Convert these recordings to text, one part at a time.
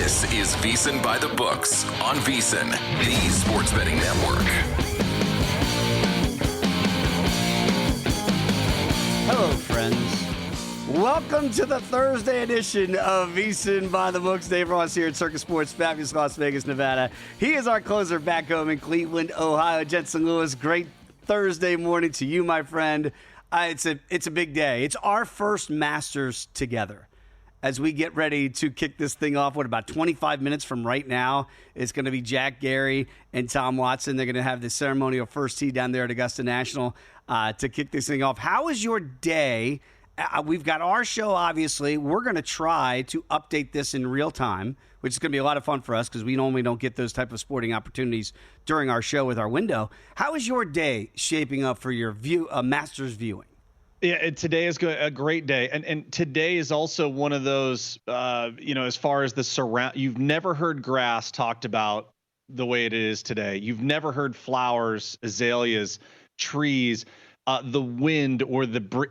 This is VSiN By The Books on VSiN, the sports betting network. Hello, friends. Welcome to the Thursday edition of VSiN By The Books. Dave Ross here at Circus Sports, fabulous Las Vegas, Nevada. He is our closer back home in Cleveland, Ohio. Jensen Lewis, great Thursday morning to you, my friend. It's a big day. It's our first Masters together. As we get ready to kick this thing off, about 25 minutes from right now, it's going to be Jack Gary and Tom Watson. They're going to have the ceremonial first tee down there at Augusta National to kick this thing off. How was your day? We've got our show, obviously. We're going to try to update this in real time, which is going to be a lot of fun for us because we normally don't get those type of sporting opportunities during our show with our window. How is your day shaping up for your Masters viewing? Yeah, today is a great day. And today is also one of those, as far as the surround, you've never heard grass talked about the way it is today. You've never heard flowers, azaleas, trees, the wind, or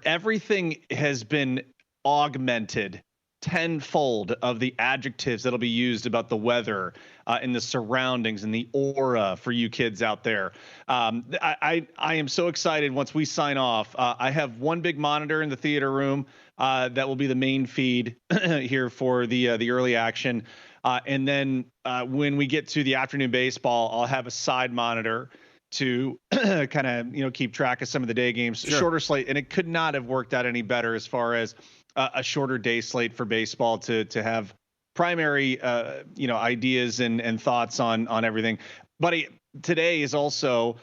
everything has been augmented tenfold of the adjectives that'll be used about the weather and the surroundings and the aura for you kids out there. I am so excited once we sign off. I have one big monitor in the theater room that will be the main feed here for the early action. And then when we get to the afternoon baseball, I'll have a side monitor to kind of, keep track of some of the day games. Sure. Shorter slate. And it could not have worked out any better as far as a shorter day slate for baseball to have primary, ideas and thoughts on everything. But today is also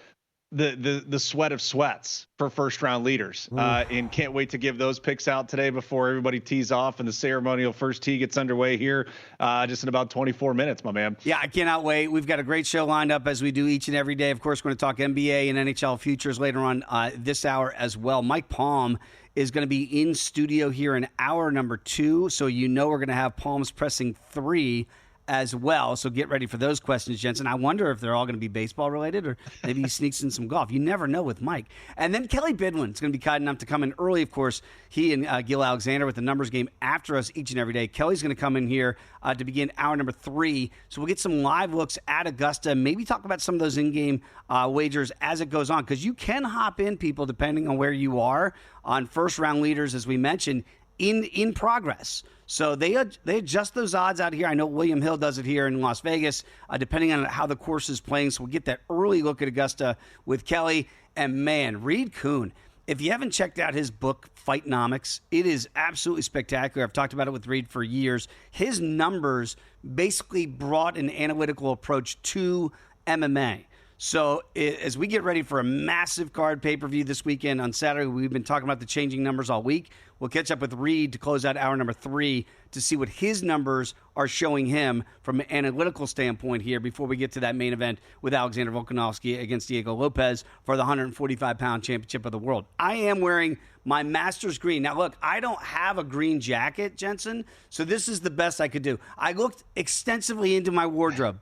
the sweat of sweats for first round leaders. And can't wait to give those picks out today before everybody tees off and the ceremonial first tee gets underway here just in about 24 minutes, my man. Yeah, I cannot wait. We've got a great show lined up as we do each and every day. Of course, we're going to talk NBA and NHL futures later on this hour as well. Mike Palm is going to be in studio here in hour number 2. So we're going to have Palms pressing 3 as well. So get ready for those questions, Jensen. I wonder if they're all going to be baseball related or maybe he sneaks in some golf. You never know with Mike. And then Kelly Bidwin's going to be kind enough to come in early, of course. He and Gil Alexander with the numbers game after us each and every day. Kelly's going to come in here to begin hour number 3. So we'll get some live looks at Augusta, maybe talk about some of those in-game wagers as it goes on, because you can hop in, people, depending on where you are on first-round leaders, as we mentioned, in progress. So they adjust those odds out here. I know William Hill does it here in Las Vegas, depending on how the course is playing. So we'll get that early look at Augusta with Kelly. And, man, Reed Kuhn, if you haven't checked out his book, Fightnomics, it is absolutely spectacular. I've talked about it with Reed for years. His numbers basically brought an analytical approach to MMA. So as we get ready for a massive card pay-per-view this weekend on Saturday, we've been talking about the changing numbers all week. We'll catch up with Reed to close out hour number 3 to see what his numbers are showing him from an analytical standpoint here before we get to that main event with Alexander Volkanovski against Diego Lopez for the 145-pound championship of the world. I am wearing my Masters green. Now, look, I don't have a green jacket, Jensen, so this is the best I could do. I looked extensively into my wardrobe.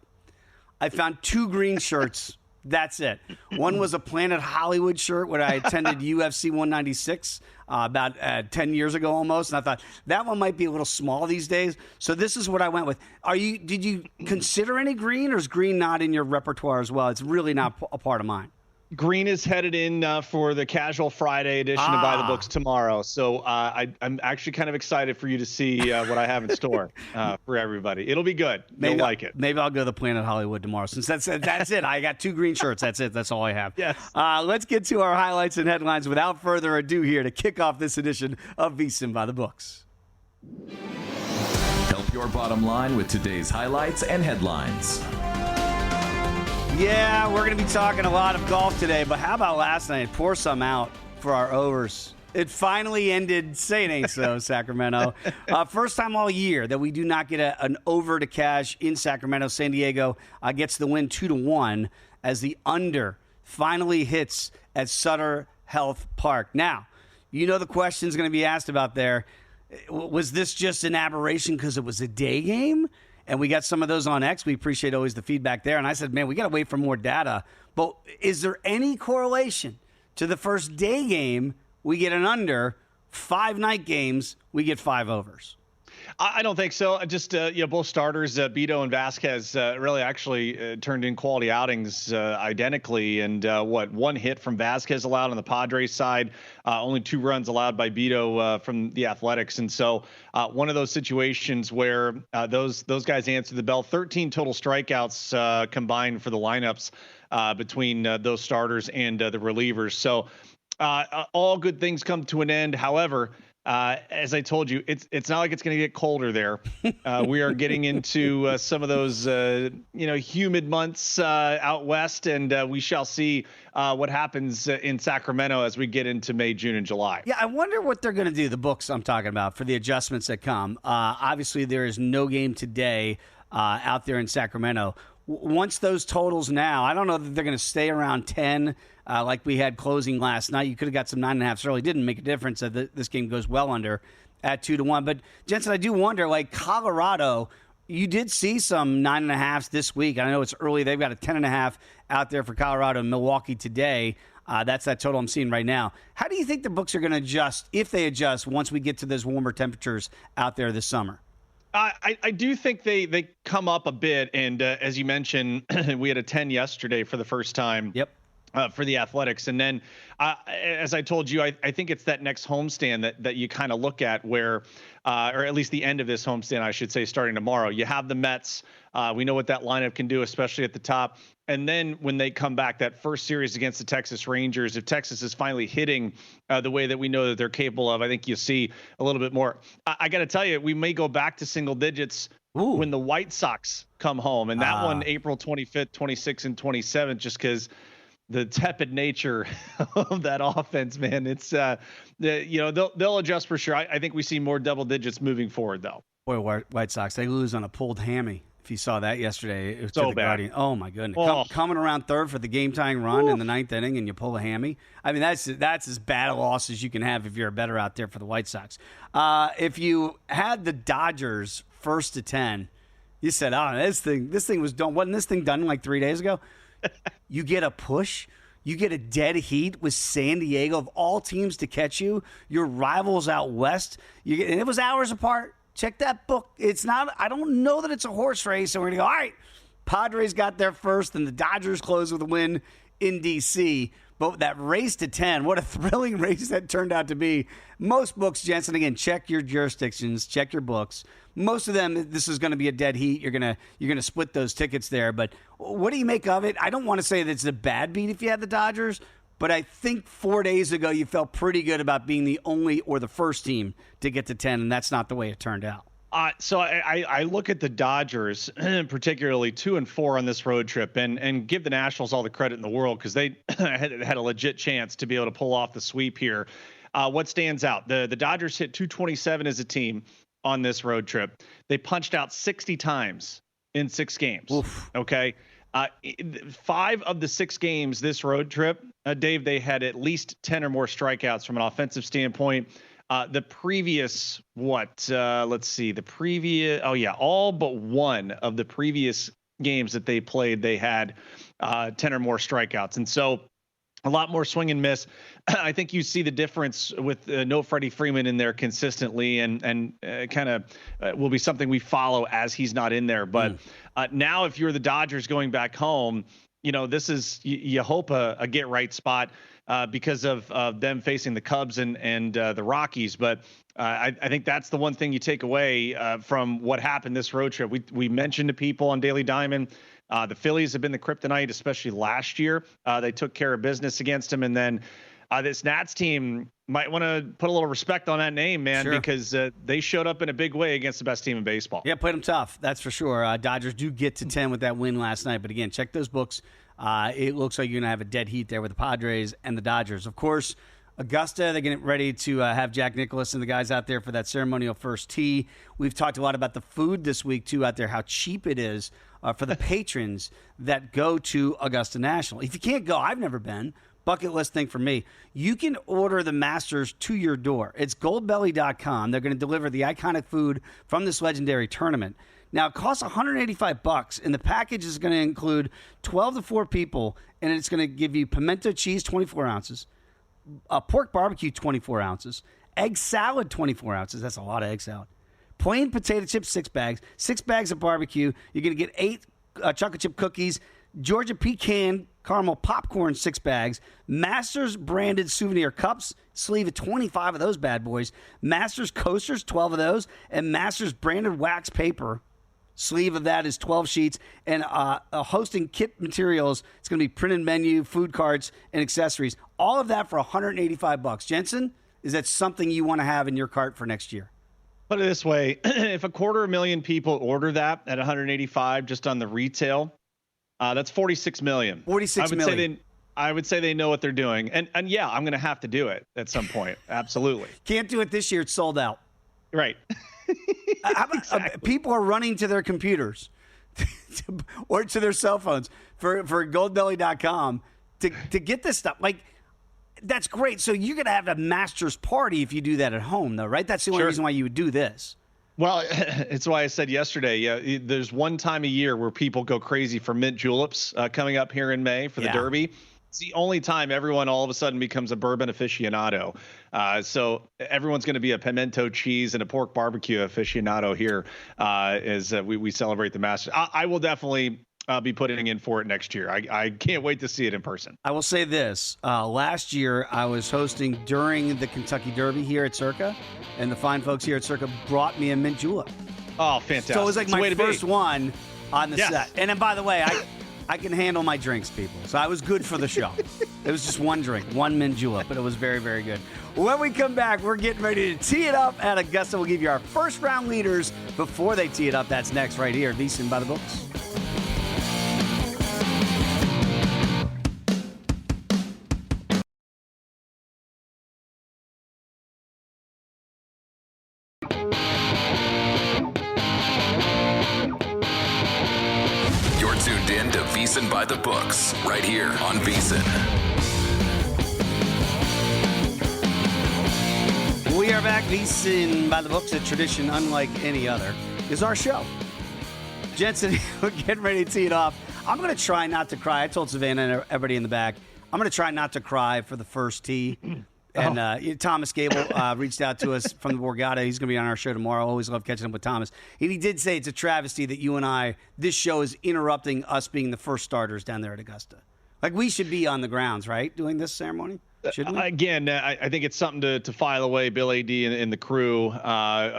I found 2 green shirts. That's it. One was a Planet Hollywood shirt when I attended UFC 196 about 10 years ago almost. And I thought that one might be a little small these days. So this is what I went with. Did you consider any green, or is green not in your repertoire as well? It's really not a part of mine. Green is headed in for the Casual Friday edition of By the Books tomorrow. So I'm actually kind of excited for you to see what I have in store for everybody. It'll be good. You'll like it. Maybe I'll go to the Planet Hollywood tomorrow. Since that's it. I got 2 green shirts. That's it. That's all I have. Yes. Let's get to our highlights and headlines without further ado here to kick off this edition of VSiN By The Books. Help your bottom line with today's highlights and headlines. Yeah, we're going to be talking a lot of golf today, but how about last night? Pour some out for our overs. It finally ended. Say it ain't so, Sacramento. First time all year that we do not get an over to cash in Sacramento. San Diego gets the win 2-1 as the under finally hits at Sutter Health Park. Now, the question's going to be asked about there. Was this just an aberration because it was a day game? And we got some of those on X. We appreciate always the feedback there. And I said, man, we got to wait for more data. But is there any correlation to the first day game, we get an under, 5 night games, we get 5 overs? I don't think so. Just both starters, Beto and Vasquez, really actually turned in quality outings identically. And one hit from Vasquez allowed on the Padres side, only 2 runs allowed by Beto from the Athletics. And so one of those situations where those guys answered the bell. 13 total strikeouts combined for the lineups between those starters and the relievers. So all good things come to an end. However, as I told you, it's not like it's going to get colder there. We are getting into some of those, humid months out west, and we shall see what happens in Sacramento as we get into May, June, and July. Yeah, I wonder what they're going to do, the books I'm talking about, for the adjustments that come. Obviously, there is no game today out there in Sacramento. Once those totals now, I don't know that they're going to stay around 10 like we had closing last night. You could have got some 9.5s early. Didn't make a difference that this game goes well under at 2-1. But, Jensen, I do wonder, like Colorado, you did see some 9.5s this week. I know it's early. They've got a 10.5 out there for Colorado and Milwaukee today. That's that total I'm seeing right now. How do you think the books are going to adjust, if they adjust, once we get to those warmer temperatures out there this summer? I do think they come up a bit, and as you mentioned, we had a 10 yesterday for the first time. Yep. For the Athletics. And then, as I told you, I think it's that next homestand that you kind of look at where, or at least the end of this homestand, I should say, starting tomorrow. You have the Mets. We know what that lineup can do, especially at the top. And then when they come back, that first series against the Texas Rangers, if Texas is finally hitting the way that we know that they're capable of, I think you'll see a little bit more. I got to tell you, we may go back to single digits when the White Sox come home. And that one, April 25th, 26th, and 27th, just because the tepid nature of that offense, man, it's they'll adjust for sure. I think we see more double digits moving forward, though. Boy, White Sox, they lose on a pulled hammy. If you saw that yesterday, it was so to the bad. Guardian. Oh my goodness! Coming around third for the game-tying run in the 9th inning, and you pull a hammy. I mean, that's as bad a loss as you can have if you're a bettor out there for the White Sox. If you had the Dodgers first to 10, you said, "Oh, this thing was done." Wasn't this thing done like 3 days ago? You get a push. You get a dead heat with San Diego, of all teams to catch you. Your rivals out west. And it was hours apart. Check that book. It's not. I don't know that it's a horse race. And we're going to go, all right, Padres got there first, and the Dodgers closed with a win in D.C. But that race to 10, what a thrilling race that turned out to be. Most books, Jensen, again, check your jurisdictions, check your books. Most of them, this is going to be a dead heat. You're gonna split those tickets there. But what do you make of it? I don't want to say that it's a bad beat if you had the Dodgers, but I think 4 days ago you felt pretty good about being the only or the first team to get to 10, and that's not the way it turned out. So I look at the Dodgers, particularly 2-4 on this road trip, and give the Nationals all the credit in the world because they had a legit chance to be able to pull off the sweep here. What stands out? The Dodgers hit 227 as a team on this road trip. They punched out 60 times in 6 games. Oof. Okay. 5 of the 6 games this road trip, Dave, they had at least 10 or more strikeouts from an offensive standpoint. The previous, all but one of the previous games that they played, they had 10 or more strikeouts. And so a lot more swing and miss. I think you see the difference with no Freddie Freeman in there consistently, and kind of will be something we follow as he's not in there. But now if you're the Dodgers going back home, this is, you hope a get right spot because of them facing the Cubs and the Rockies. But I think that's the one thing you take away from what happened this road trip. We mentioned to people on Daily Diamond, the Phillies have been the kryptonite, especially last year. They took care of business against them. And then this Nats team might want to put a little respect on that name, man, sure, because they showed up in a big way against the best team in baseball. Yeah, played them tough. That's for sure. Dodgers do get to 10 with that win last night. But again, check those books. It looks like you're going to have a dead heat there with the Padres and the Dodgers. Of course, Augusta, they're getting ready to have Jack Nicklaus and the guys out there for that ceremonial first tee. We've talked a lot about the food this week, too, out there, how cheap it is for the patrons that go to Augusta National. If you can't go, I've never been. Bucket list thing for me. You can order the Masters to your door. It's goldbelly.com. They're going to deliver the iconic food from this legendary tournament. Now, it costs $185, and the package is going to include 12 to 4 people, and it's going to give you pimento cheese, 24 ounces, pork barbecue, 24 ounces, egg salad, 24 ounces. That's a lot of egg salad. Plain potato chips, 6 bags. 6 bags of barbecue. You're going to get 8 chocolate chip cookies. Georgia pecan caramel popcorn, 6 bags. Masters branded souvenir cups, sleeve of 25 of those bad boys. Masters coasters, 12 of those. And Masters branded wax paper, sleeve of that is 12 sheets. And hosting kit materials, it's going to be printed menu, food carts, and accessories. All of that for $185. Jensen, is that something you want to have in your cart for next year? Put it this way. If 250,000 people order that at 185 just on the retail, that's 46 million. 46 million. I would say they know what they're doing. And yeah, I'm going to have to do it at some point. Absolutely. Can't do it this year. It's sold out. Right. Exactly. People are running to their computers or to their cell phones for goldbelly.com to get this stuff. Like, that's great. So you're going to have a master's party if you do that at home, though, right? That's the only reason why you would do this. Well, it's why I said yesterday, yeah, there's one time a year where people go crazy for mint juleps coming up here in May for the Derby. It's the only time everyone all of a sudden becomes a bourbon aficionado. So everyone's going to be a pimento cheese and a pork barbecue aficionado here as we celebrate the Masters. I will definitely be putting in for it next year. I can't wait to see it in person. I will say this. Last year, I was hosting during the Kentucky Derby here at Circa, and the fine folks here at Circa brought me a mint julep. Oh, fantastic. So it was like my first one on the set. And then, by the way, I can handle my drinks, people. So I was good for the show. It was just one drink, one mint julep, but it was very, very good. When we come back, we're getting ready to tee it up at Augusta. We'll give you our first round leaders before they tee it up. That's next right here at VSiN By The Books. You're tuned in to VSiN By The Books, right here on VSiN. We are back. VSiN By The Books, a tradition unlike any other, is our show. Jensen, we're getting ready to tee it off. I'm going to try not to cry. I told Savannah and everybody in the back, I'm going to try not to cry for the first tee. And Thomas Gable reached out to us from the Borgata. He's going to be on our show tomorrow. Always love catching up with Thomas. And he did say it's a travesty that you and I, this show is interrupting us being the first starters down there at Augusta. Like, we should be on the grounds, right, doing this ceremony? Shouldn't we? Again, I think it's something to file away. Bill A.D. and the crew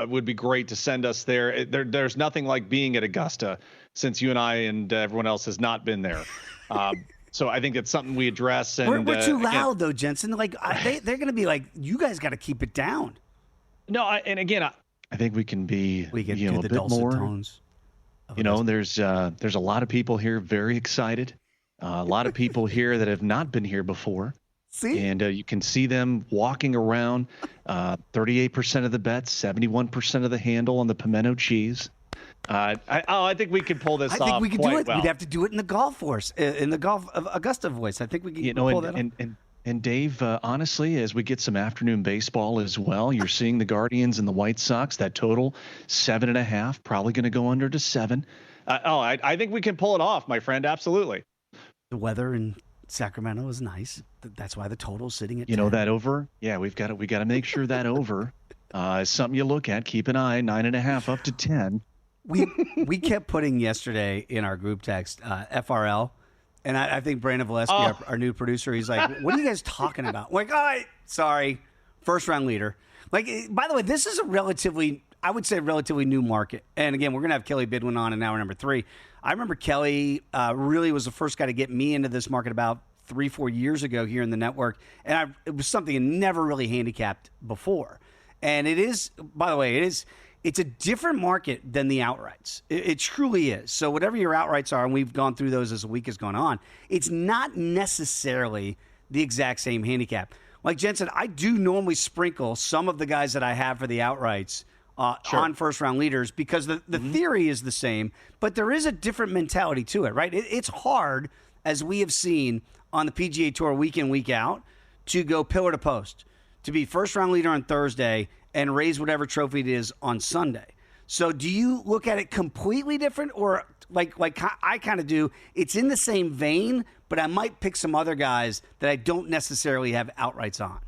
would be great to send us there. There's nothing like being at Augusta since you and I and everyone else has not been there. So I think it's something we address. And we're too loud, though, Jensen. Like, they're going to be like, you guys got to keep it down. No, I think we can be do a the bit dulcet more. tones. There's a lot of people here very excited. A lot of people here that have not been here before. See? And you can see them walking around. 38% of the bets, 71% of the handle on the pimento cheese. I think we could pull this off. I think we could do it. Well. We'd have to do it in the golf force, in the golf of Augusta voice. I think we could pull that off. And Dave, honestly, as we get some afternoon baseball as well, you're seeing the Guardians and the White Sox. That total 7.5, probably going to go under to 7. I think we can pull it off, my friend. Absolutely. The weather in Sacramento is nice. That's why the total's sitting at 10. That over. Yeah, we got to make sure that over is something you look at. Keep an eye, 9.5 up to 10. We kept putting yesterday in our group text FRL, and I think Brandon Valesky, our new producer, he's like, "What are you guys talking about?" We're like, all right, sorry, first round leader. Like, by the way, this is I would say, relatively new market. And again, we're gonna have Kelly Bidwin on in hour number 3. I remember Kelly really was the first guy to get me into this market about 3-4 years ago here in the network, and it was something I never really handicapped before. And it is, by the way, it's a different market than the outrights. It truly is. So whatever your outrights are, and we've gone through those as the week has gone on, it's not necessarily the exact same handicap. Like Jensen, I do normally sprinkle some of the guys that I have for the outrights on first-round leaders because the theory is the same, but there is a different mentality to it, right? It's hard, as we have seen on the PGA Tour week in, week out, to go pillar to post, to be first-round leader on Thursday and raise whatever trophy it is on Sunday. So do you look at it completely different, or like I kind of do, it's in the same vein, but I might pick some other guys that I don't necessarily have outrights on?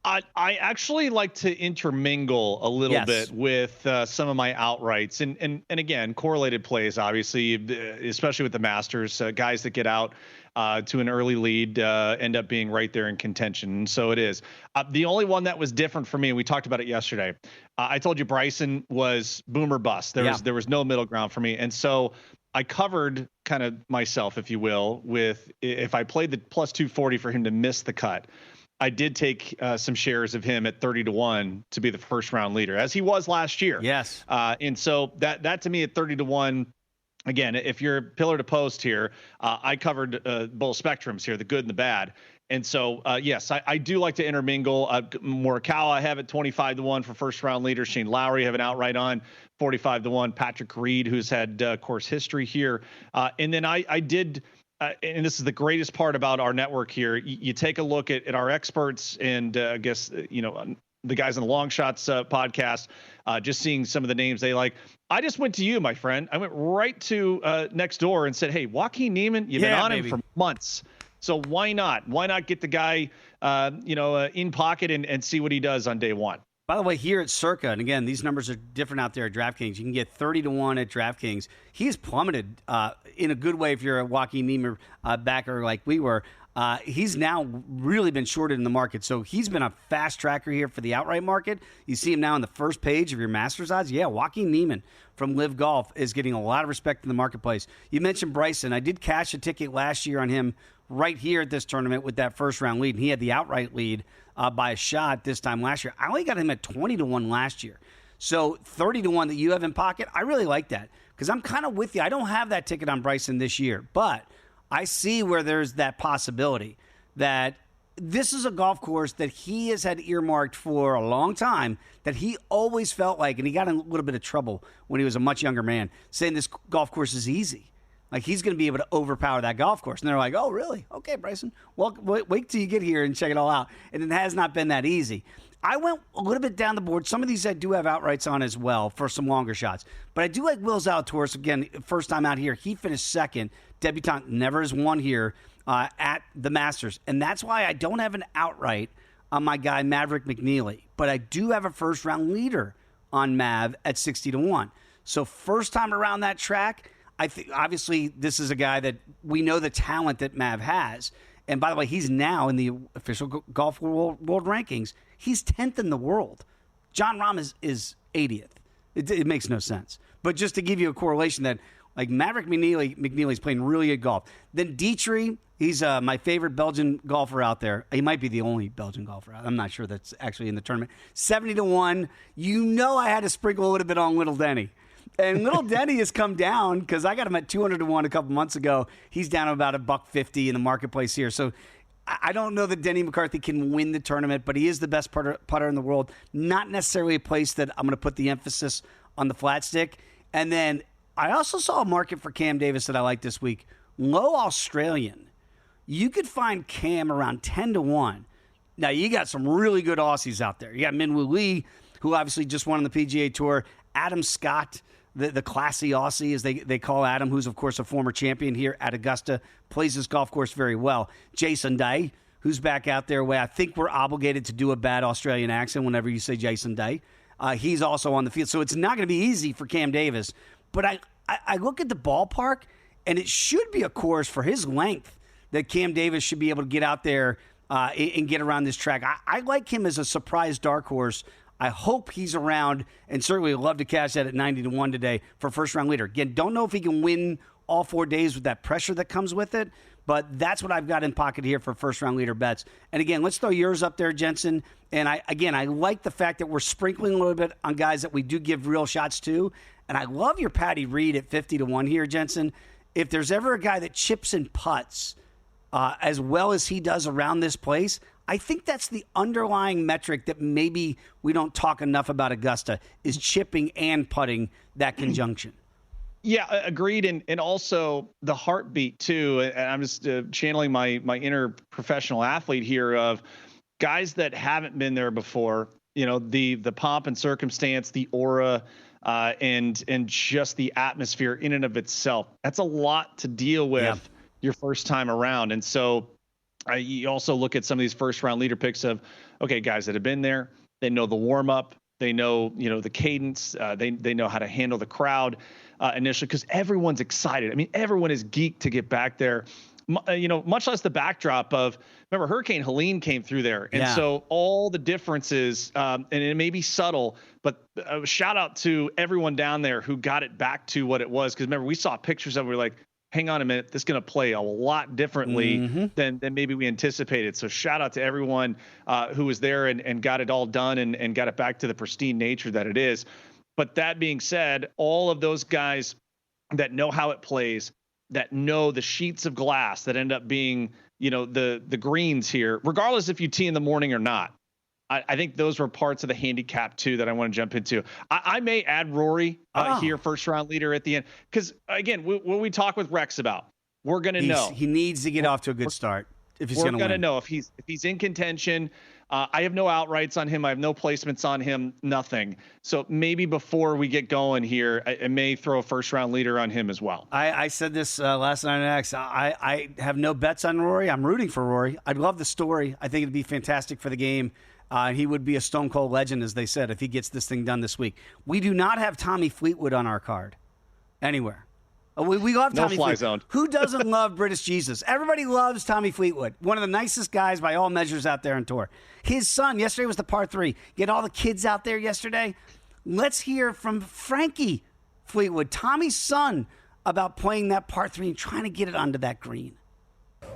I actually like to intermingle a little Yes. bit with some of my outrights and again, correlated plays, obviously, especially with the Masters, guys that get out to an early lead end up being right there in contention. And so it is. The only one that was different for me, and we talked about it yesterday, I told you Bryson was boomer bust. There was no middle ground for me. And so I covered kind of myself, if you will, with if I played the plus 240 for him to miss the cut. I did take some shares of him at 30-1 to be the first round leader, as he was last year. Yes. And so that to me at 30-1, again, if you're pillar to post here, I covered both spectrums here, the good and the bad. And so, yes, I do like to intermingle. Morikawa, I have at 25-1 for first round leader. Shane Lowry, have an outright on 45-1. Patrick Reed, who's had course history here. And then I did. And this is the greatest part about our network here. You take a look at our experts and I guess, the guys on the Long Shots podcast, just seeing some of the names they like. I just went to you, my friend. I went right to next door and said, hey, Joaquin Niemann, you've been on him for months. So why not? Why not get the guy, in pocket and see what he does on day one? By the way, here at Circa, and again, these numbers are different out there at DraftKings. You can get 30-1 at DraftKings. He's plummeted in a good way if you're a Joaquin Niemann backer like we were. He's now really been shorted in the market. So he's been a fast tracker here for the outright market. You see him now on the first page of your Masters odds. Yeah, Joaquin Niemann from Live Golf is getting a lot of respect in the marketplace. You mentioned Bryson. I did cash a ticket last year on him right here at this tournament with that first round lead. And he had the outright lead by a shot this time last year. I only got him at 20-1 last year. So 30-1 that you have in pocket, I really like that because I'm kind of with you. I don't have that ticket on Bryson this year, but I see where there's that possibility that this is a golf course that he has had earmarked for a long time, that he always felt like, and he got in a little bit of trouble when he was a much younger man, saying this golf course is easy. Like he's going to be able to overpower that golf course. And they're like, oh, really? Okay, Bryson. Well, wait till you get here and check it all out. And it has not been that easy. I went a little bit down the board. Some of these I do have outrights on as well for some longer shots. But I do like Will Zalatoris. Again, first time out here. He finished second. Debutant, never has won here at the Masters. And that's why I don't have an outright on my guy, Maverick McNeely. But I do have a first-round leader on Mav at 60-1. So first time around that track, I think obviously this is a guy that we know the talent that Mav has. And by the way, he's now in the official golf world rankings. He's 10th in the world. John Rahm is 80th. It makes no sense. But just to give you a correlation that like Maverick McNeely's playing really good golf. Then Dietrich, he's my favorite Belgian golfer out there. He might be the only Belgian golfer. I'm not sure that's actually in the tournament. 70-1. You know I had to sprinkle a little bit on Little Denny. And Little Denny has come down because I got him at 200-1 a couple months ago. He's down about $150 in the marketplace here. So I don't know that Denny McCarthy can win the tournament, but he is the best putter in the world. Not necessarily a place that I'm going to put the emphasis on the flat stick. And then I also saw a market for Cam Davis that I like this week. Low Australian. You could find Cam around 10-1. Now, you got some really good Aussies out there. You got Minwoo Lee, who obviously just won on the PGA Tour. Adam Scott, the classy Aussie, as they call Adam, who's, of course, a former champion here at Augusta, plays this golf course very well. Jason Day, who's back out there where I think we're obligated to do a bad Australian accent whenever you say Jason Day. He's also on the field. So it's not going to be easy for Cam Davis. But I look at the ballpark, and it should be a course for his length that Cam Davis should be able to get out there and get around this track. I like him as a surprise dark horse. I hope he's around, and certainly would love to cash that at 90-1 today for first-round leader. Again, don't know if he can win all 4 days with that pressure that comes with it, but that's what I've got in pocket here for first-round leader bets. And again, let's throw yours up there, Jensen. And I like the fact that we're sprinkling a little bit on guys that we do give real shots to. And I love your Patty Reed at 50-1 here, Jensen. If there's ever a guy that chips and putts as well as he does around this place, I think that's the underlying metric that maybe we don't talk enough about Augusta, is chipping and putting, that conjunction. Yeah, agreed. And also the heartbeat, too. And I'm just channeling my inner professional athlete here of guys that haven't been there before. You know, the pomp and circumstance, the aura, and just the atmosphere in and of itself. That's a lot to deal with your first time around. And so You also look at some of these first round leader picks of, okay, guys that have been there, they know the warm up, they know, the cadence, they know how to handle the crowd initially, because everyone's excited. I mean, everyone is geeked to get back there. Much less the backdrop of, remember, Hurricane Helene came through there. And so all the differences, and it may be subtle, but shout out to everyone down there who got it back to what it was. Because remember, we saw pictures of it, we were like, hang on a minute, this is going to play a lot differently than maybe we anticipated. So shout out to everyone who was there and got it all done and got it back to the pristine nature that it is. But that being said, all of those guys that know how it plays, that know the sheets of glass that end up being, the greens here, regardless if you tee in the morning or not. I think those were parts of the handicap too that I want to jump into. I may add Rory here, first round leader at the end, because again, when we talk with Rex about, we're going to know he needs to get off to a good start if he's going to win. We're going to know if he's in contention. I have no outrights on him. I have no placements on him. Nothing. So maybe before we get going here, I may throw a first round leader on him as well. I said this last night on X. I have no bets on Rory. I'm rooting for Rory. I love the story. I think it'd be fantastic for the game. He would be a stone cold legend, as they said, if he gets this thing done this week. We do not have Tommy Fleetwood on our card anywhere. We love Tommy Fleetwood. Zone. Who doesn't love British Jesus? Everybody loves Tommy Fleetwood. One of the nicest guys by all measures out there on tour. His son, yesterday was the par 3. Get all the kids out there yesterday. Let's hear from Frankie Fleetwood, Tommy's son, about playing that par 3 and trying to get it onto that green.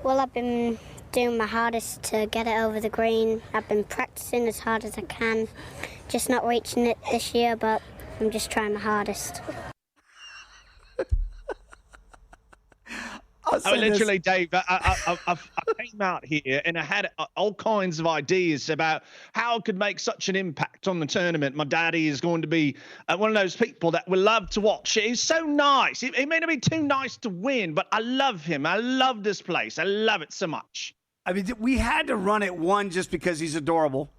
Well, I've been doing my hardest to get it over the green. I've been practicing as hard as I can. Just not reaching it this year, but I'm just trying my hardest. I literally, Dave, I came out here and I had all kinds of ideas about how I could make such an impact on the tournament. My daddy is going to be one of those people that will love to watch it. He's so nice. He may not be too nice to win, but I love him. I love this place. I love it so much. I mean, we had to run it, one, just because he's adorable.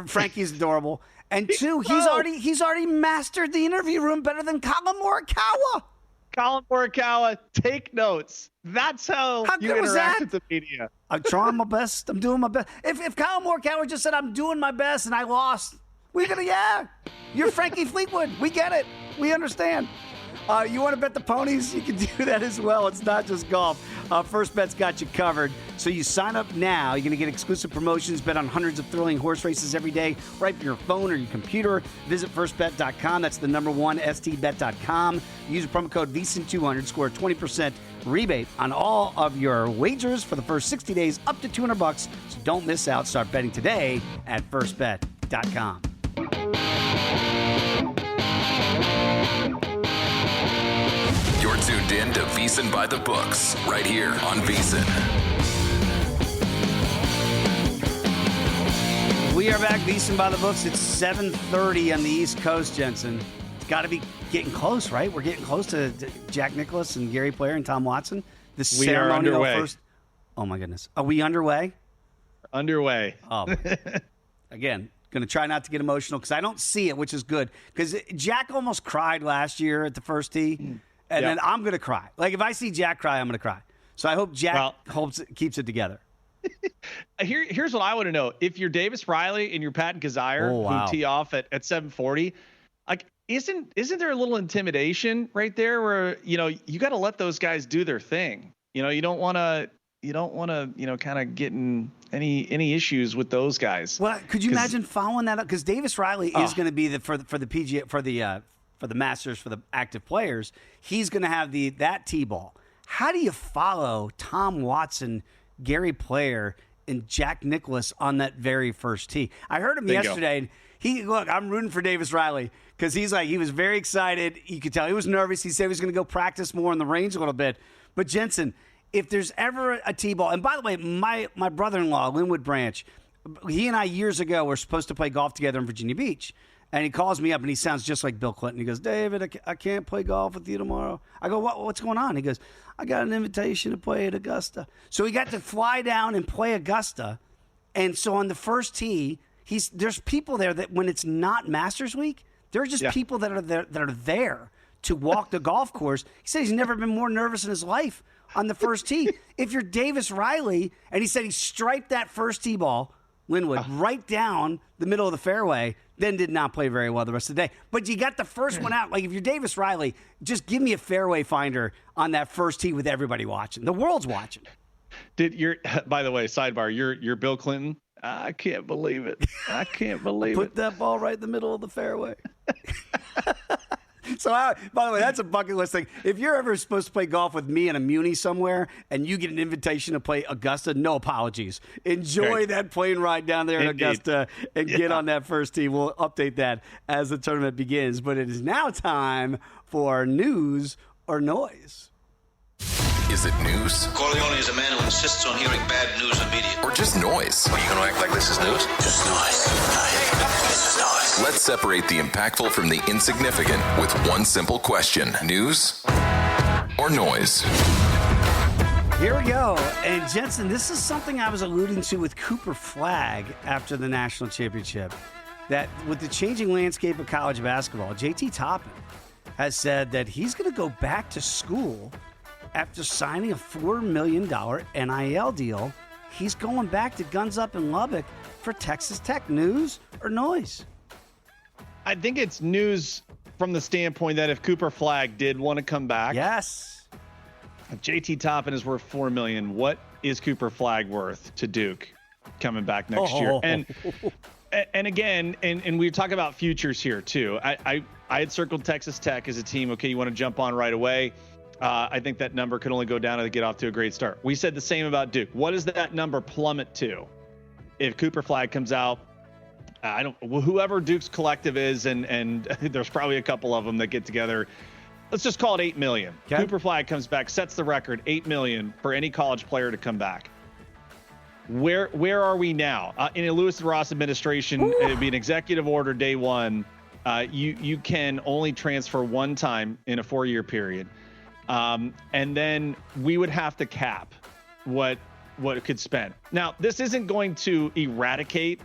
Frankie's adorable. And two, he's already mastered the interview room better than Colin Morikawa. Colin Morikawa, take notes. That's how you interact with the media. I'm trying my best. I'm doing my best. If Colin Morikawa just said, I'm doing my best and I lost, we're going to, you're Frankie Fleetwood. We get it. We understand. You want to bet the ponies? You can do that as well. It's not just golf. First Bet's got you covered. So you sign up now. You're going to get exclusive promotions, bet on hundreds of thrilling horse races every day, right from your phone or your computer. Visit firstbet.com. That's the number one, stbet.com. Use promo code VSiN200. Score a 20% rebate on all of your wagers for the first 60 days, up to $200. So don't miss out. Start betting today at firstbet.com. You're tuned in to VSiN By The Books, right here on VSiN. We are back, VSiN By The Books. It's 7:30 on the East Coast, Jensen. It's got to be getting close, right? We're getting close to Jack Nicklaus and Gary Player and Tom Watson. We are underway. First. Oh, my goodness. Are we underway? Underway. Oh, again, going to try not to get emotional because I don't see it, which is good. Because Jack almost cried last year at the first tee. And then I'm going to cry. Like, if I see Jack cry, I'm going to cry. So I hope Jack keeps it together. Here's what I want to know. If you're Davis Riley and you're Patton Kizzire, who tee off at 740, like, isn't there a little intimidation right there where, you got to let those guys do their thing. You don't want to, kind of get in any issues with those guys. Well, could you imagine following that up? Because Davis Riley is going to be for the PGA, for the Masters, for the active players, he's going to have that tee ball. How do you follow Tom Watson, Gary Player, and Jack Nicklaus on that very first tee? I heard him yesterday. And I'm rooting for Davis Riley because he was very excited. You could tell he was nervous. He said he was going to go practice more on the range a little bit. But Jensen, if there's ever a tee ball, and by the way, my brother-in-law, Linwood Branch, he and I years ago were supposed to play golf together in Virginia Beach. And he calls me up, and he sounds just like Bill Clinton. He goes, David, I can't play golf with you tomorrow. I go, what's going on? He goes, I got an invitation to play at Augusta. So he got to fly down and play Augusta. And so on the first tee, there's people there that when it's not Masters Week, there are just people that are there to walk the golf course. He said he's never been more nervous in his life on the first tee. If you're Davis Riley, and he said he striped that first tee ball, Linwood, right down the middle of the fairway, then did not play very well the rest of the day. But you got the first one out. Like, if you're Davis Riley, just give me a fairway finder on that first tee with everybody watching. The world's watching. By the way, sidebar, you're Bill Clinton? I can't believe it. I can't believe Put it. that ball right in the middle of the fairway. So, by the way, that's a bucket list thing. If you're ever supposed to play golf with me in a Muni somewhere and you get an invitation to play Augusta, no apologies. Enjoy that plane ride down there in Augusta and get on that first tee. We'll update that as the tournament begins. But it is now time for news or noise. Is it news Corleone is a man who insists on hearing bad news immediately. or just noise? Are you going to act like this is news? Just noise. This is noise. Let's separate the impactful from the insignificant with one simple question. News or noise? Here we go. And Jensen, this is something I was alluding to with Cooper Flagg after the national championship. That with the changing landscape of college basketball, JT Toppin has said that he's going to go back to school after signing a $4 million NIL deal. He's going back to Guns Up in Lubbock for Texas Tech. News or noise? I think it's news from the standpoint that if Cooper Flagg did want to come back, Yes. if JT Toppin is worth $4 million, what is Cooper Flagg worth to Duke coming back next year? And again, and we talk about futures here too. I had circled Texas Tech as a team. Okay, you want to jump on right away. I think that number could only go down to get off to a great start. We said the same about Duke. What does that number plummet to if Cooper Flagg comes out? Whoever Duke's collective is, and there's probably a couple of them that get together. Let's just call it $8 million. Okay. Cooper Flagg comes back, sets the record, $8 million for any college player to come back. Where are we now? In a Lewis and Ross administration, it'd be an executive order day one. You can only transfer one time in a 4-year period. And then we would have to cap what it could spend. Now, this isn't going to eradicate,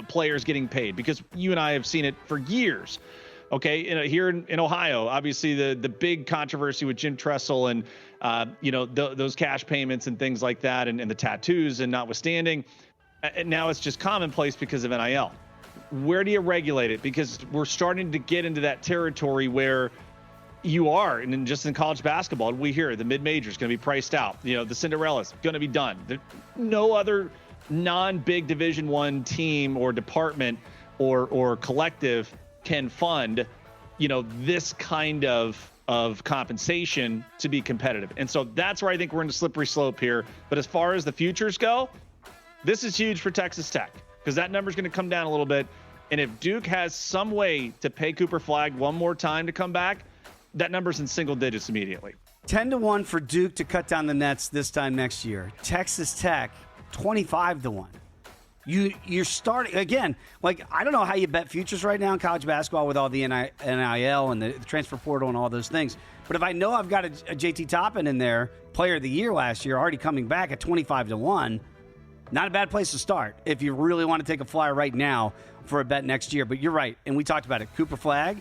players getting paid, because you and I have seen it for years. Okay, here in Ohio, obviously the big controversy with Jim Tressel and those cash payments and things like that, and the tattoos, and notwithstanding, and now it's just commonplace because of NIL. Where do you regulate it? Because we're starting to get into that territory where you are, and just in college basketball, we hear the mid-major is going to be priced out. The Cinderella's going to be done. No other non-big Division I team or department or collective can fund, this kind of compensation to be competitive. And so that's where I think we're in a slippery slope here. But as far as the futures go, this is huge for Texas Tech, because that number is going to come down a little bit. And if Duke has some way to pay Cooper Flagg one more time to come back, that number's in single digits immediately. 10-1 for Duke to cut down the nets this time next year. Texas Tech, 25-1. You're starting again. Like, I don't know how you bet futures right now in college basketball with all the NIL and the transfer portal and all those things. But if I know I've got a JT Toppin in there, player of the year last year, already coming back at 25-1, not a bad place to start if you really want to take a flyer right now for a bet next year. But you're right, and we talked about it. Cooper Flagg,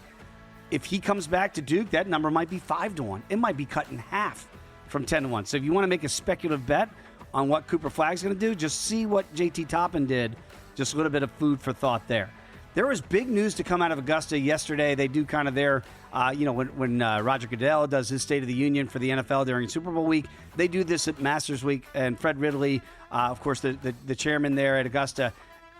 if he comes back to Duke, that number might be 5-1. It might be cut in half from 10-1. So if you want to make a speculative bet on what Cooper Flagg's going to do, just see what JT Toppin did. Just a little bit of food for thought there. There was big news to come out of Augusta yesterday. They do kind of their, when Roger Goodell does his State of the Union for the NFL during Super Bowl week, they do this at Masters Week. And Fred Ridley, of course, the chairman there at Augusta,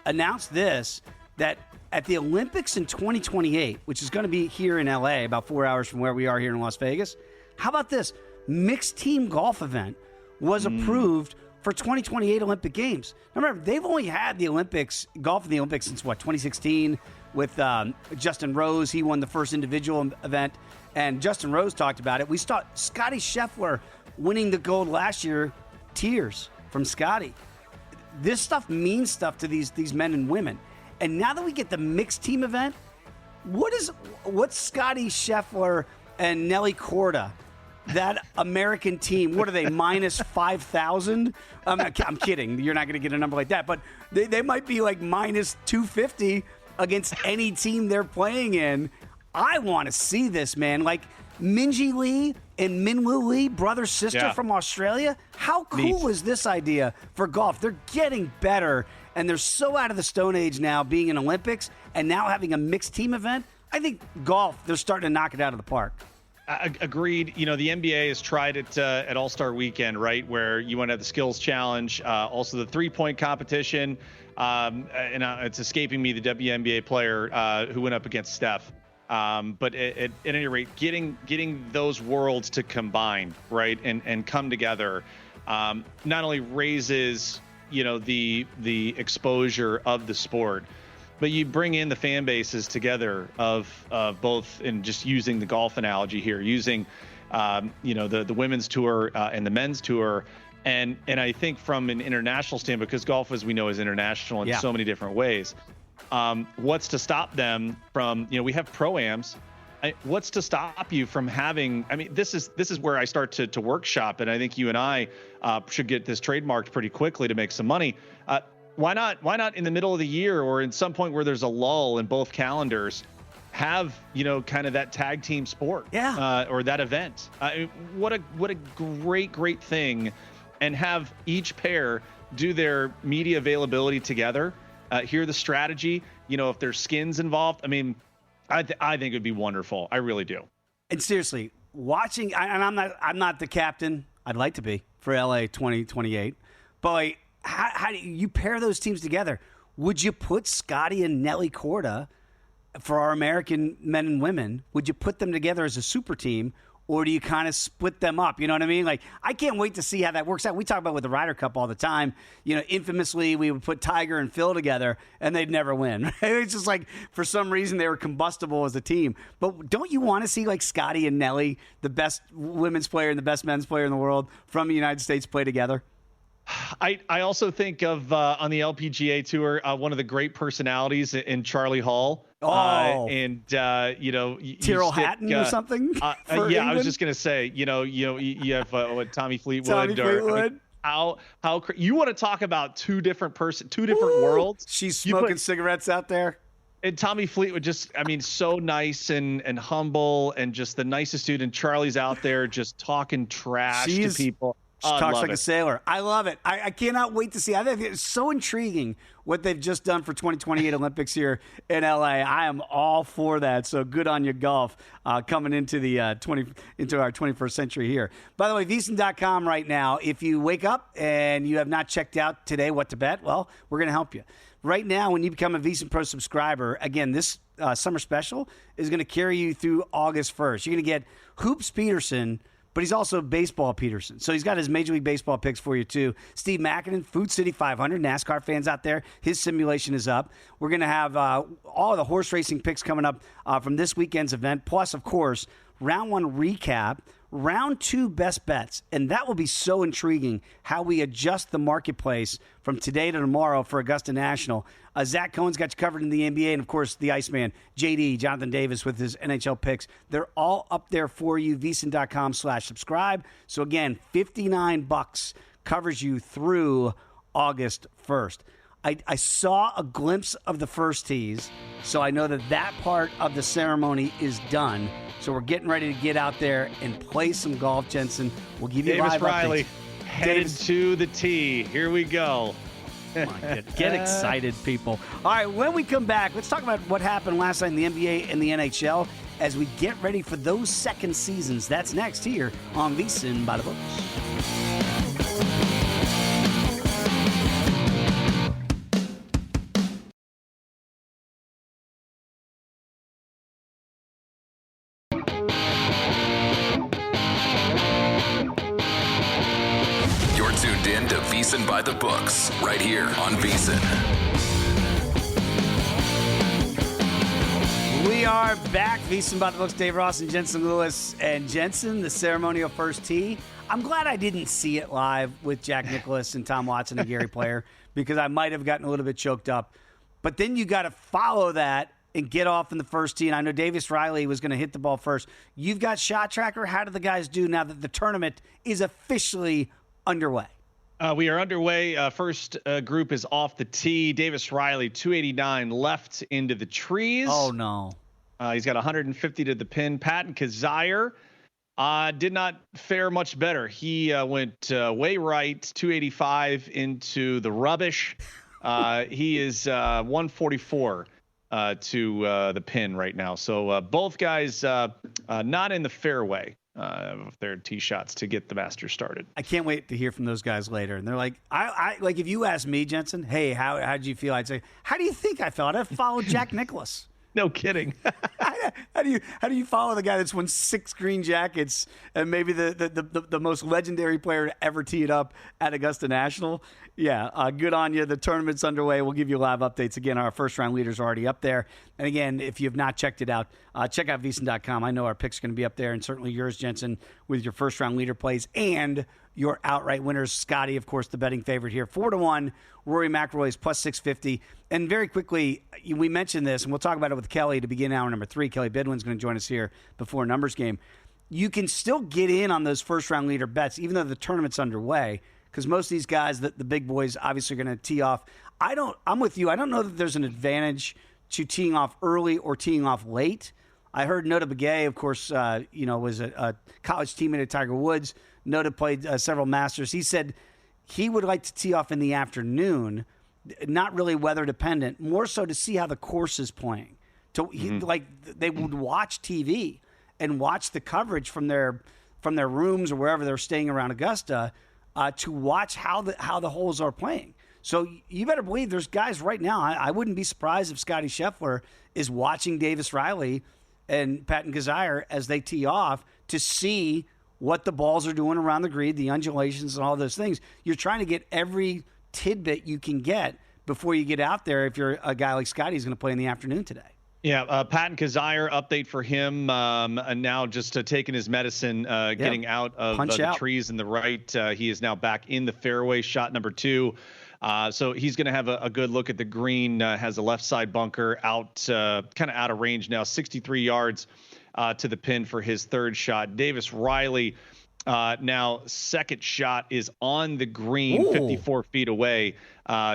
announced this, that at the Olympics in 2028, which is going to be here in LA, about 4 hours from where we are here in Las Vegas, how about this? Mixed team golf event was approved for 2028 Olympic Games. Now remember, they've only had the Olympics, golf in the Olympics since 2016 with Justin Rose. He won the first individual event, and Justin Rose talked about it. We saw Scotty Scheffler winning the gold last year. Tears from Scotty. This stuff means stuff to these men and women. And now that we get the mixed team event, what's Scotty Scheffler and Nelly Korda, that American team, what are they, minus 5,000? I'm kidding. You're not going to get a number like that. But they might be like minus 250 against any team they're playing in. I want to see this, man. Like Minji Lee and Minwoo Lee, brother sister from Australia. How cool is this idea for golf? They're getting better, and they're so out of the Stone Age now, being in Olympics and now having a mixed team event. I think golf, they're starting to knock it out of the park. Agreed. You know, the NBA has tried it at All-Star Weekend, right, where you want to have the skills challenge, also the three-point competition. It's escaping me, the WNBA player who went up against Steph. But at any rate, getting those worlds to combine, right, and come together, not only raises, you know, the exposure of the sport, but you bring in the fan bases together of both, and just using the golf analogy here, using, you know, the women's tour and the men's tour. And I think from an international standpoint, because golf, as we know, is international in so many different ways. What's to stop them from, you know, we have pro-ams. What's to stop you from having, I mean, this is where I start to workshop. And I think you and I should get this trademarked pretty quickly to make some money. Why not in the middle of the year or in some point where there's a lull in both calendars, have, you know, kind of that tag team sport or that event? What a great thing. And have each pair do their media availability together, hear the strategy, you know, if there's skins involved. I mean, I think it'd be wonderful. I really do. And seriously, watching, and I'm not the captain. I'd like to be for LA 2028, but like, how do you pair those teams together? Would you put Scotty and Nelly Korda for our American men and women? Would you put them together as a super team, or do you kind of split them up? You know what I mean? Like, I can't wait to see how that works out. We talk about with the Ryder Cup all the time. You know, infamously, we would put Tiger and Phil together, and they'd never win. It's just like, for some reason, they were combustible as a team. But don't you want to see, like, Scotty and Nelly, the best women's player and the best men's player in the world from the United States, play together? I also think of on the LPGA tour, one of the great personalities in Charlie Hall. You know, Tyrrell Hatton or something. I was just gonna say, you have Tommy Fleetwood. How you want to talk about two different worlds? She's smoking cigarettes out there. And Tommy Fleetwood, just, I mean, so nice and humble and just the nicest dude. And Charlie's out there just talking trash to people. She talks like a sailor. I love it. I cannot wait to see. I think it's so intriguing what they've just done for 2028 Olympics here in LA. I am all for that. So good on you, golf, coming into the into our 21st century here. By the way, VSiN.com right now. If you wake up and you have not checked out today what to bet, well, we're going to help you. Right now, when you become a VSiN Pro subscriber, again, this summer special is going to carry you through August 1st. You're going to get Hoops Peterson, but he's also Baseball Peterson. So he's got his Major League Baseball picks for you, too. Steve Mackinnon, Food City 500, NASCAR fans out there. His simulation is up. We're going to have all the horse racing picks coming up from this weekend's event. Plus, of course, round one recap, round two best bets. And that will be so intriguing how we adjust the marketplace from today to tomorrow for Augusta National. Zach Cohen's got you covered in the NBA, and, of course, the Iceman, JD, Jonathan Davis, with his NHL picks. They're all up there for you, VSiN.com/subscribe. So, again, $59 covers you through August 1st. I saw a glimpse of the first tees, so I know that part of the ceremony is done. So we're getting ready to get out there and play some golf, Jensen. We'll give you Davis live Riley updates. headed to the tee. Here we go. Come on, get excited, people. All right, when we come back, let's talk about what happened last night in the NBA and the NHL as we get ready for those second seasons. That's next here on VSiN By The Books. Tuned in to VSiN By The Books, right here on VSiN. We are back. VSiN By The Books, Dave Ross and Jensen Lewis. And Jensen, the ceremonial first tee. I'm glad I didn't see it live with Jack Nicklaus and Tom Watson and Gary Player, because I might have gotten a little bit choked up. But then you got to follow that and get off in the first tee. And I know Davis Riley was going to hit the ball first. You've got Shot Tracker. How do the guys do now that the tournament is officially underway? We are underway. First group is off the tee. Davis Riley, 289 left into the trees. Oh, no. He's got 150 to the pin. Patton Kizzire did not fare much better. He went way right, 285 into the rubbish. He is 144 to the pin right now. So both guys not in the fairway of their tee shots to get the Masters started. I can't wait to hear from those guys later. And they're like, I like, if you asked me, Jensen, hey, how'd you feel? I'd say, how do you think I felt? I followed Jack Nicklaus. No kidding. How do you follow the guy that's won 6 green jackets and maybe the most legendary player to ever tee it up at Augusta National? Yeah, good on you. The tournament's underway. We'll give you live updates. Again, our first-round leaders are already up there. And again, if you have not checked it out, check out VSiN.com. I know our picks are going to be up there, and certainly yours, Jensen, with your first-round leader plays and your outright winners. Scotty, of course, the betting favorite here, 4-1. Rory McIlroy is plus 650. And very quickly, we mentioned this, and we'll talk about it with Kelly to begin hour number 3. Kelly Bidwin's going to join us here before numbers game. You can still get in on those first-round leader bets, even though the tournament's underway, because most of these guys, the big boys, obviously are going to tee off. I'm with you. I don't know that there's an advantage to teeing off early or teeing off late. I heard Nota Begay, of course, was a college teammate of Tiger Woods. Nota played several Masters. He said he would like to tee off in the afternoon, not really weather dependent, more so to see how the course is playing. They would watch TV and watch the coverage from their rooms or wherever they're staying around Augusta to watch how the holes are playing. So you better believe there's guys right now. I wouldn't be surprised if Scotty Scheffler is watching Davis Riley and Patton Kizzire as they tee off to see what the balls are doing around the green, the undulations and all those things. You're trying to get every tidbit you can get before you get out there if you're a guy like Scotty who's going to play in the afternoon today. Yeah, Patton Kizzire, update for him. Now just taking his medicine, getting out of the trees in the right. He is now back in the fairway, shot number 2. So he's going to have a good look at the green, has a left side bunker out, kind of out of range now, 63 yards to the pin for his third shot. Davis Riley, now second shot is on the green, 54 feet away,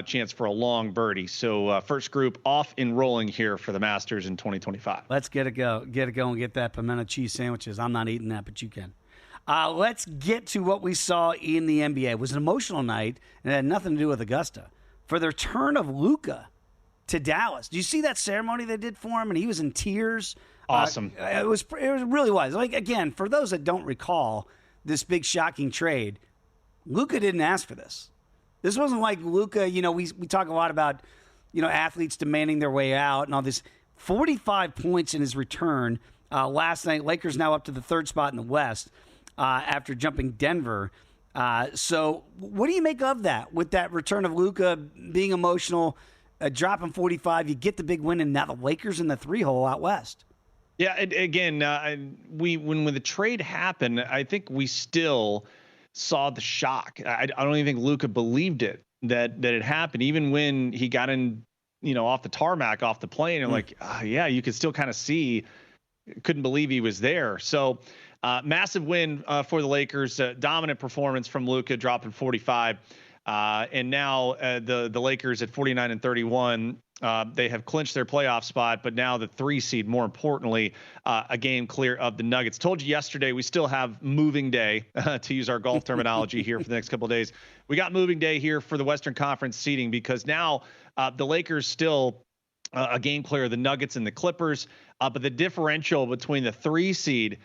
chance for a long birdie. So first group off and rolling here for the Masters in 2025. Let's get it go and get that pimento cheese sandwiches. I'm not eating that, but you can. Let's get to what we saw in the NBA. It was an emotional night, and it had nothing to do with Augusta. For the return of Luka to Dallas. Do you see that ceremony they did for him? And he was in tears. Awesome. It really was. Like, again, for those that don't recall this big shocking trade, Luka didn't ask for this. This wasn't like Luka, we talk a lot about, athletes demanding their way out and all this. 45 points in his return last night. Lakers now up to the 3rd spot in the West. After jumping Denver. So what do you make of that with that return of Luka being emotional, dropping 45, you get the big win, and now the Lakers in the 3-hole out West? Yeah, again, when the trade happened, I think we still saw the shock. I don't even think Luka believed it, that it happened, even when he got in, off the tarmac, off the plane, and you could still kind of see, couldn't believe he was there. So massive win for the Lakers, dominant performance from Luka, dropping 45. And now the Lakers at 49 and 31, they have clinched their playoff spot, but now the 3 seed, more importantly, a game clear of the Nuggets. Told you yesterday, we still have moving day, to use our golf terminology here for the next couple of days. We got moving day here for the Western Conference seeding because now the Lakers still a game clear of the Nuggets and the Clippers, but the differential between the 3 seed,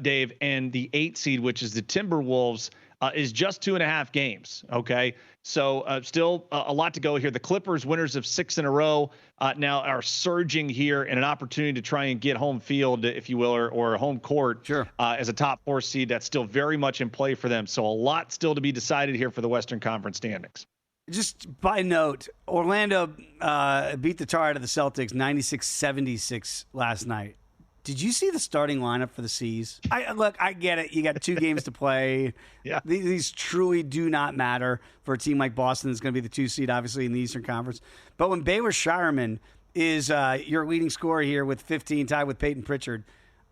Dave, and the 8 seed, which is the Timberwolves, is just 2.5 games. Okay. So still a lot to go here. The Clippers, winners of 6 in a row, now are surging here in an opportunity to try and get home field, if you will, or home court as a top 4 seed. That's still very much in play for them. So a lot still to be decided here for the Western Conference standings. Just by note, Orlando beat the tar out of the Celtics 96-76 last night. Did you see the starting lineup for the C's? I get it. You got 2 games to play. Yeah. These truly do not matter for a team like Boston that's going to be the 2 seed, obviously, in the Eastern Conference. But when Baylor Shireman is your leading scorer here with 15, tied with Peyton Pritchard,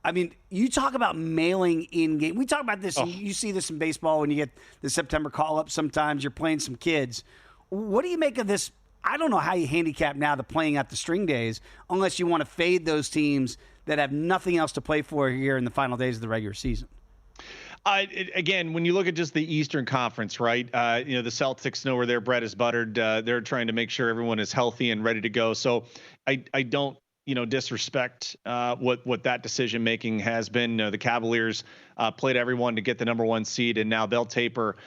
I mean, you talk about mailing in game. We talk about this. Oh. You see this in baseball when you get the September call-up. Sometimes you're playing some kids. What do you make of this? I don't know how you handicap now the playing at the string days unless you want to fade those teams that have nothing else to play for here in the final days of the regular season. Again, when you look at just the Eastern Conference, right? The Celtics know where their bread is buttered. They're trying to make sure everyone is healthy and ready to go. So I don't, disrespect what that decision making has been. The Cavaliers played everyone to get the number 1 seed, and now they'll taper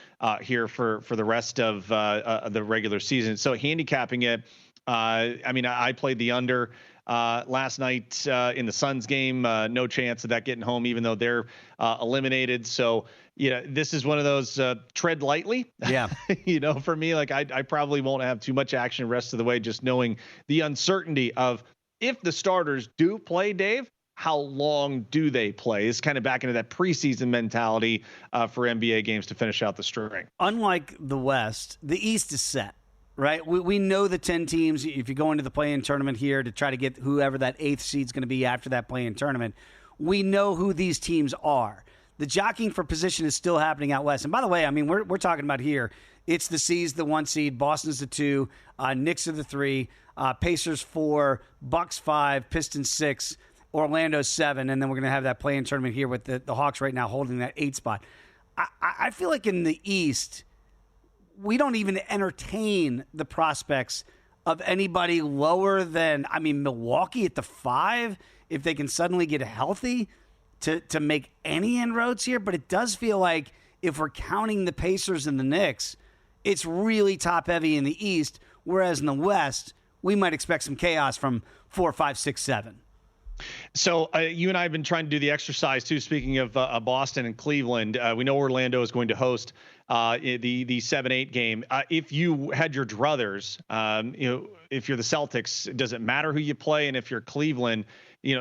here for the rest of the regular season. So handicapping it, I played the under last night in the Suns game. No chance of that getting home, even though they're eliminated. So, this is one of those tread lightly. Yeah. For me, like I probably won't have too much action the rest of the way, just knowing the uncertainty of if the starters do play, Dave, how long do they play? It's kind of back into that preseason mentality for NBA games to finish out the string. Unlike the West, the East is set. Right, we know the 10 teams. If you go into the play-in tournament here to try to get whoever that 8th seed's going to be after that play-in tournament, we know who these teams are. The jockeying for position is still happening out west. And by the way, we're talking about here. It's the C's the 1 seed, Boston's the 2, Knicks are the 3, Pacers 4, Bucks 5, Pistons 6, Orlando 7, and then we're going to have that play-in tournament here with the Hawks right now holding that 8 spot. I feel like in the East, we don't even entertain the prospects of anybody lower than, Milwaukee at the 5, if they can suddenly get healthy to make any inroads here. But it does feel like if we're counting the Pacers and the Knicks, it's really top-heavy in the East, whereas in the West, we might expect some chaos from 4, 5, 6, 7. So you and I have been trying to do the exercise too. Speaking of Boston and Cleveland, we know Orlando is going to host the 7-8 game. If you had your druthers, if you're the Celtics, does it matter who you play? And if you're Cleveland,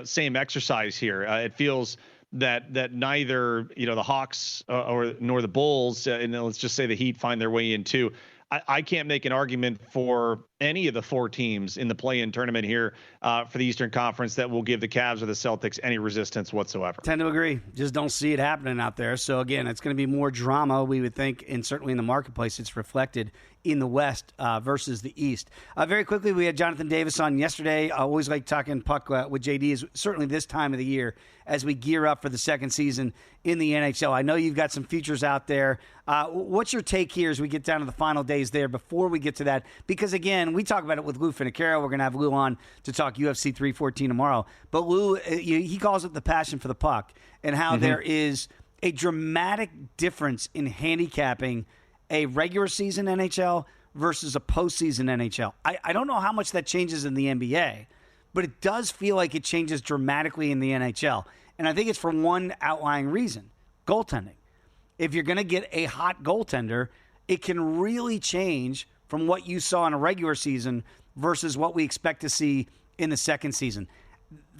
same exercise here. It feels that neither the Hawks nor the Bulls, and let's just say the Heat, find their way in too. I can't make an argument for any of the 4 teams in the play-in tournament here for the Eastern Conference that will give the Cavs or the Celtics any resistance whatsoever. Tend to agree. Just don't see it happening out there. So, again, it's going to be more drama, we would think, and certainly in the marketplace it's reflected in the West versus the East. Very quickly, we had Jonathan Davis on yesterday. I always like talking puck with JD, is certainly this time of the year as we gear up for the second season in the NHL. I know you've got some futures out there. What's your take here as we get down to the final days there before we get to that? Because, again, we talk about it with Lou Finicaro. We're going to have Lou on to talk UFC 314 tomorrow. But Lou, he calls it the passion for the puck and how there is a dramatic difference in handicapping a regular season NHL versus a postseason NHL. I don't know how much that changes in the NBA, but it does feel like it changes dramatically in the NHL. And I think it's for one outlying reason, goaltending. If you're going to get a hot goaltender, it can really change from what you saw in a regular season versus what we expect to see in the second season.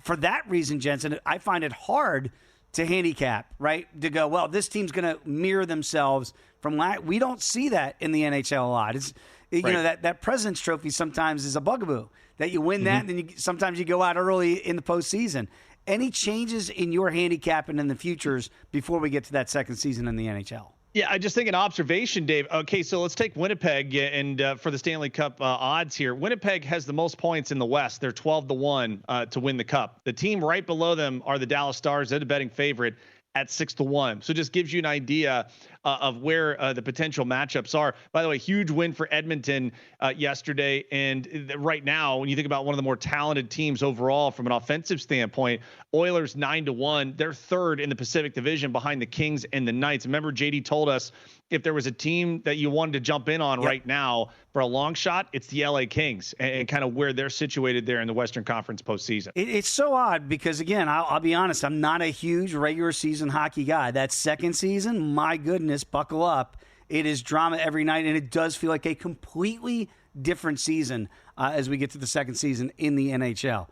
For that reason, Jensen, I find it hard to handicap, right? To go, well, this team's going to mirror themselves from last. We don't see that in the NHL a lot. It's that President's Trophy sometimes is a bugaboo that you win that, and then sometimes you go out early in the postseason. Any changes in your handicapping in the futures before we get to that second season in the NHL? Yeah, I just think an observation, Dave. Okay, so let's take Winnipeg and for the Stanley Cup odds here. Winnipeg has the most points in the West. They're 12-1 to win the Cup. The team right below them are the Dallas Stars. They're the betting favorite at 6-1. So it just gives you an idea of where the potential matchups are. By the way, huge win for Edmonton yesterday. And right now, when you think about one of the more talented teams overall from an offensive standpoint, Oilers 9-1. They're third in the Pacific Division behind the Kings and the Knights. Remember, JD told us if there was a team that you wanted to jump in on right now for a long shot, it's the LA Kings and kind of where they're situated there in the Western Conference postseason. It's so odd because, again, I'll be honest, I'm not a huge regular season hockey guy. That second season, my goodness, buckle up. It is drama every night, and it does feel like a completely different season as we get to the second season in the NHL.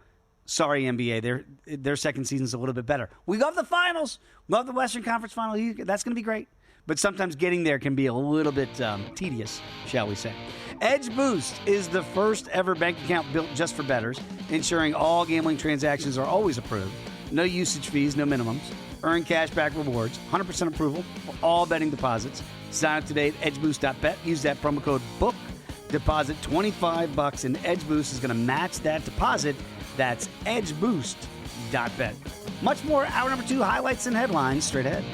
Sorry, NBA, their second season's a little bit better. We love the finals. Love the Western Conference final. That's going to be great. But sometimes getting there can be a little bit tedious, shall we say. Edge Boost is the first ever bank account built just for bettors, ensuring all gambling transactions are always approved. No usage fees, no minimums. Earn cash back rewards, 100% approval for all betting deposits. Sign up today at edgeboost.bet. Use that promo code BOOK. Deposit $25 and Edge Boost is going to match that deposit. That's edgeboost.bet. MLB.bet. Much more. Hour number 2, highlights and headlines straight ahead.